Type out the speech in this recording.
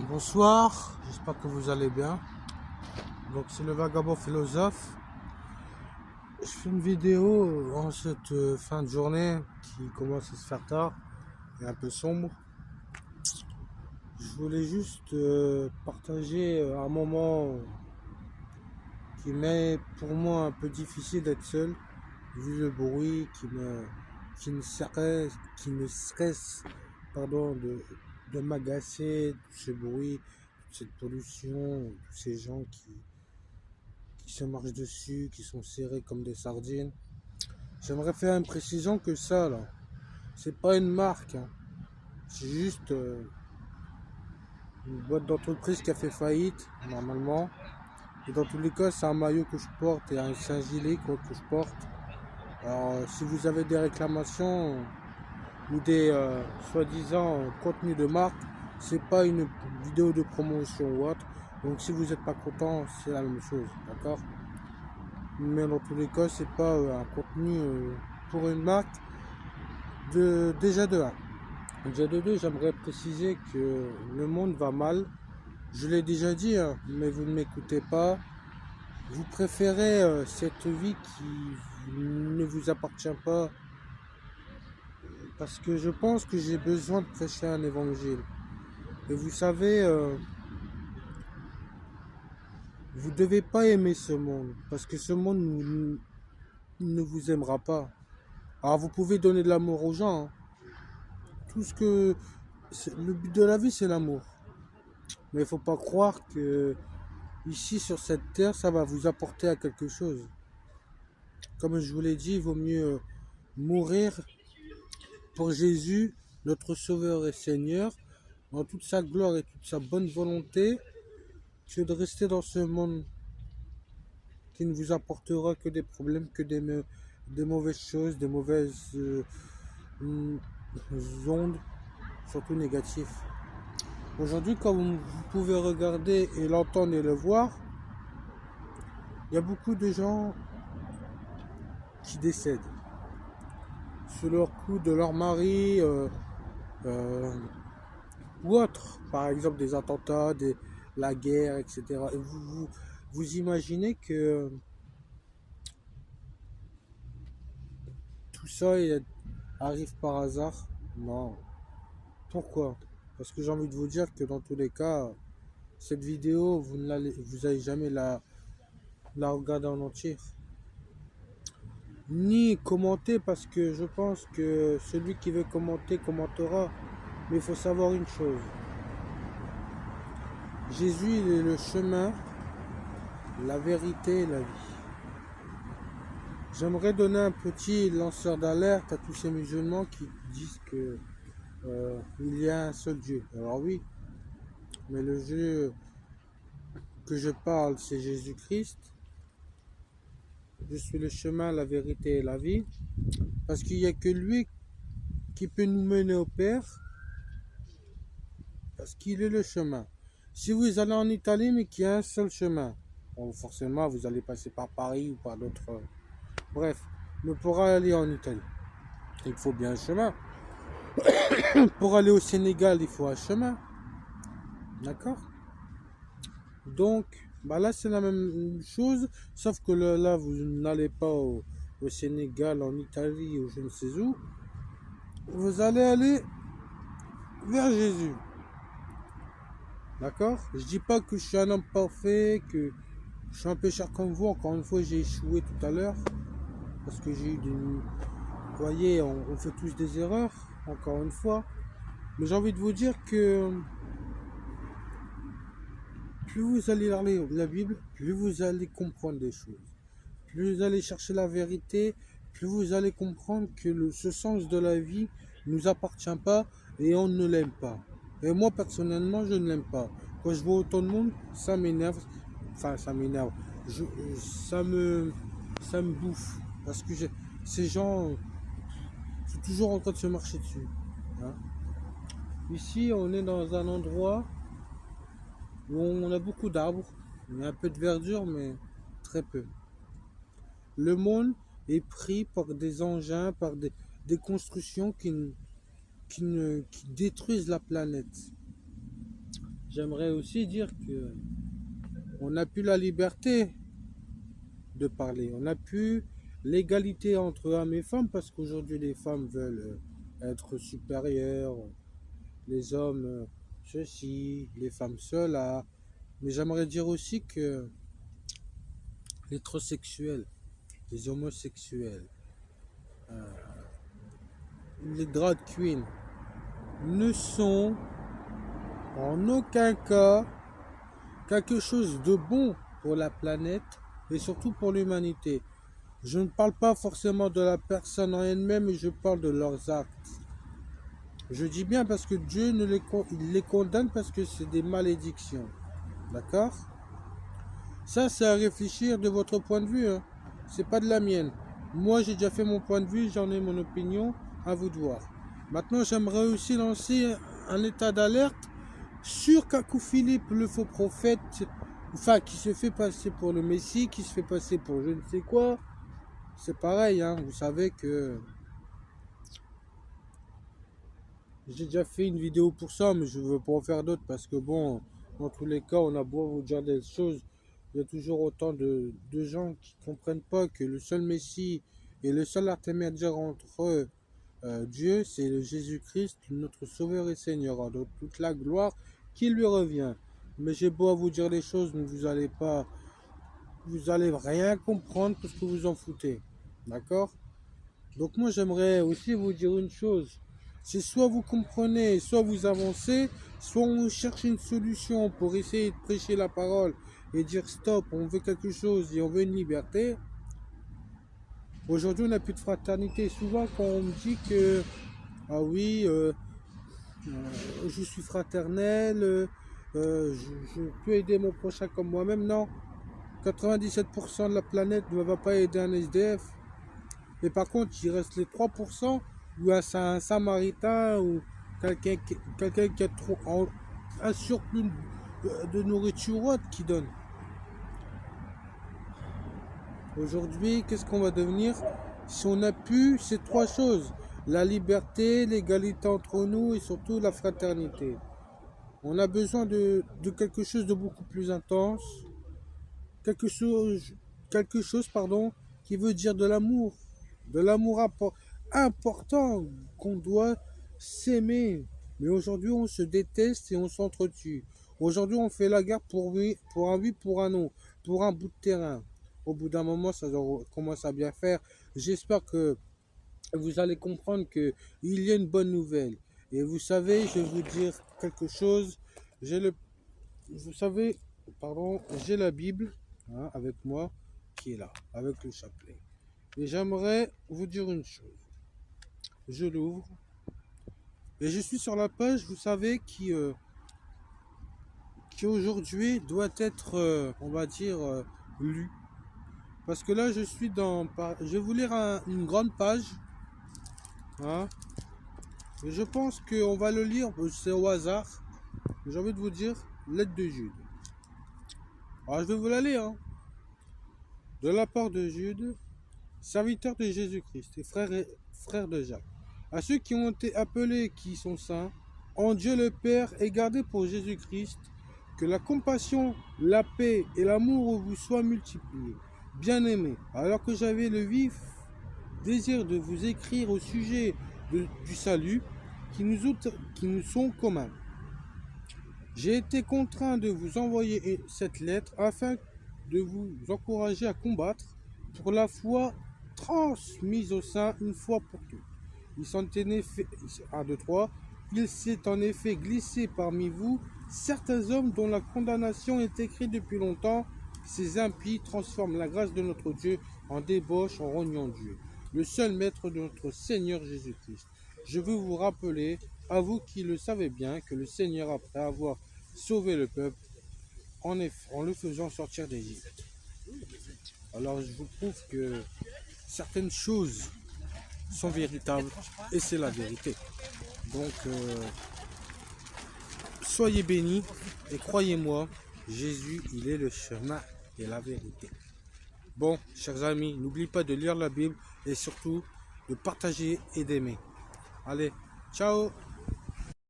Bonsoir, j'espère que vous allez bien. Donc c'est le vagabond philosophe. Je fais une vidéo en cette fin de journée qui commence à se faire tard et un peu sombre. Je voulais juste partager un moment qui m'est pour moi un peu difficile d'être seul, vu le bruit qui ne cesse de m'agacer, tout ce bruit, toute cette pollution, tous ces gens qui se marchent dessus, qui sont serrés comme des sardines. J'aimerais faire une précision que ça, là, c'est pas une marque, hein. C'est juste une boîte d'entreprise qui a fait faillite, normalement. Et dans tous les cas, c'est un maillot que je porte et c'est un gilet quoi, que je porte. Alors, si vous avez des réclamations ou des soi-disant contenus de marque, c'est pas une vidéo de promotion ou autre. Donc, si vous n'êtes pas content, c'est la même chose, d'accord? Mais dans tous les cas, c'est pas un contenu pour une marque déjà de 1. Déjà de 2, j'aimerais préciser que le monde va mal. Je l'ai déjà dit, hein, mais vous ne m'écoutez pas. Vous préférez cette vie qui ne vous appartient pas parce que je pense que j'ai besoin de prêcher un évangile. Et vous savez, vous ne devez pas aimer ce monde parce que ce monde ne vous aimera pas. Alors vous pouvez donner de l'amour aux gens, hein. Tout ce que le but de la vie, c'est l'amour. Mais il ne faut pas croire que ici sur cette terre, ça va vous apporter à quelque chose. Comme je vous l'ai dit, il vaut mieux mourir pour Jésus, notre Sauveur et Seigneur, dans toute sa gloire et toute sa bonne volonté, que de rester dans ce monde qui ne vous apportera que des problèmes, que des mauvaises choses, des mauvaises ondes, surtout négatives. Aujourd'hui, comme vous pouvez regarder et l'entendre et le voir, il y a beaucoup de gens qui décèdent sous leur coup de leur mari euh, ou autre, par exemple des attentats, la guerre, etc. Et vous imaginez que tout ça arrive par hasard? Non. Pourquoi? Parce que j'ai envie de vous dire que dans tous les cas, cette vidéo, vous n'allez jamais la regarder en entier. Ni commenter parce que je pense que celui qui veut commenter commentera. Mais il faut savoir une chose. Jésus, il est le chemin, la vérité et la vie. J'aimerais donner un petit lanceur d'alerte à tous ces musulmans qui disent que il y a un seul Dieu. Alors oui, mais le Dieu que je parle, c'est Jésus-Christ. Je suis le chemin, la vérité et la vie. Parce qu'il n'y a que lui qui peut nous mener au Père. Parce qu'il est le chemin. Si vous allez en Italie, mais qu'il y a un seul chemin, bon, forcément, vous allez passer par Paris ou par d'autres. Bref, mais pour aller en Italie, il faut bien un chemin. Pour aller au Sénégal, il faut un chemin. D'accord? Donc, bah là, c'est la même chose, sauf que là, vous n'allez pas au Sénégal, en Italie ou je ne sais où. Vous allez aller vers Jésus. D'accord? Je dis pas que je suis un homme parfait, que je suis un pécheur comme vous. Encore une fois, j'ai échoué tout à l'heure. Parce que j'ai eu des... Vous voyez, on fait tous des erreurs, encore une fois. Mais j'ai envie de vous dire que plus vous allez lire la Bible, plus vous allez comprendre des choses. Plus vous allez chercher la vérité, plus vous allez comprendre que ce sens de la vie ne nous appartient pas et on ne l'aime pas. Et moi, personnellement, je ne l'aime pas. Quand je vois autant de monde, ça m'énerve. Enfin, ça m'énerve. Ça me bouffe. Parce que ces gens sont toujours en train de se marcher dessus, hein. Ici, on est dans un endroit où on a beaucoup d'arbres. Il y a un peu de verdure, mais très peu. Le monde est pris par des engins, par des constructions qui détruisent la planète. j'aimerais aussi dire que on n'a plus la liberté de parler. On n'a plus l'égalité entre hommes et femmes parce qu'aujourd'hui les femmes veulent être supérieures, les hommes ceci, les femmes cela. Mais j'aimerais dire aussi que les hétérosexuels, les homosexuels, les drag queens ne sont en aucun cas quelque chose de bon pour la planète et surtout pour l'humanité. Je ne parle pas forcément de la personne en elle-même, mais je parle de leurs actes. Je dis bien parce que Dieu il les condamne parce que c'est des malédictions. D'accord? Ça, c'est à réfléchir de votre point de vue. Hein. C'est pas de la mienne. Moi, j'ai déjà fait mon point de vue, j'en ai mon opinion. À vous de voir. Maintenant, j'aimerais aussi lancer un état d'alerte sur Kakou Philippe, le faux prophète, enfin, qui se fait passer pour le Messie, qui se fait passer pour je ne sais quoi. C'est pareil, hein. Vous savez que j'ai déjà fait une vidéo pour ça, mais je ne veux pas en faire d'autres parce que bon, dans tous les cas, on a beau vous dire des choses, il y a toujours autant de gens qui ne comprennent pas que le seul Messie et le seul intermédiaire entre Dieu, c'est le Jésus-Christ, notre Sauveur et Seigneur, donc toute la gloire qui lui revient. Mais j'ai beau à vous dire les choses, mais vous allez rien comprendre parce que vous en foutez. D'accord? Donc moi j'aimerais aussi vous dire une chose. C'est soit vous comprenez, soit vous avancez, soit on cherche une solution pour essayer de prêcher la parole et dire stop, on veut quelque chose et on veut une liberté. Aujourd'hui on n'a plus de fraternité. Souvent quand on me dit que ah oui, je suis fraternel, je peux aider mon prochain comme moi-même. Non, 97% de la planète ne va pas aider un SDF. Mais par contre, il reste les 3% où c'est un samaritain ou quelqu'un qui a un surplus de nourriture ou autre qui donne. Aujourd'hui, qu'est-ce qu'on va devenir si on n'a plus ces trois choses? La liberté, l'égalité entre nous et surtout la fraternité. On a besoin de quelque chose de beaucoup plus intense, quelque chose pardon, qui veut dire de l'amour important qu'on doit s'aimer. Mais aujourd'hui, on se déteste et on s'entretue. Aujourd'hui, on fait la guerre pour un oui, pour un non, pour un bout de terrain. Au bout d'un moment, ça commence à bien faire. J'espère que vous allez comprendre qu'il y a une bonne nouvelle. Et vous savez, je vais vous dire quelque chose. Vous savez, pardon, j'ai la Bible hein, avec moi qui est là, avec le chapelet. Et j'aimerais vous dire une chose. Je l'ouvre et je suis sur la page, vous savez, qui aujourd'hui doit être, on va dire, lue. Parce que là, je suis dans... Je vais vous lire une grande page. Hein, et je pense qu'on va le lire, c'est au hasard. J'ai envie de vous dire, lettre de Jude. Alors, je vais vous la lire. Hein. De la part de Jude, serviteur de Jésus-Christ et frère de Jacques. À ceux qui ont été appelés, qui sont saints, en Dieu le Père et gardés pour Jésus-Christ, que la compassion, la paix et l'amour vous soient multipliés. Bien-aimés, alors que j'avais le vif désir de vous écrire au sujet du salut qui nous sont communs, j'ai été contraint de vous envoyer cette lettre afin de vous encourager à combattre pour la foi transmise au sein une fois pour toutes. Il s'est en effet glissé parmi vous certains hommes dont la condamnation est écrite depuis longtemps. Ces impies transforment la grâce de notre Dieu en débauche, en rognant Dieu, le seul maître de notre Seigneur Jésus-Christ. Je veux vous rappeler, à vous qui le savez bien, que le Seigneur, après avoir sauvé le peuple, en le faisant sortir d'Égypte. Alors je vous prouve que certaines choses sont véritables et c'est la vérité. Donc soyez bénis et croyez-moi, Jésus, il est le chemin et la vérité. Bon, chers amis, n'oubliez pas de lire la Bible et surtout de partager et d'aimer. Allez, ciao!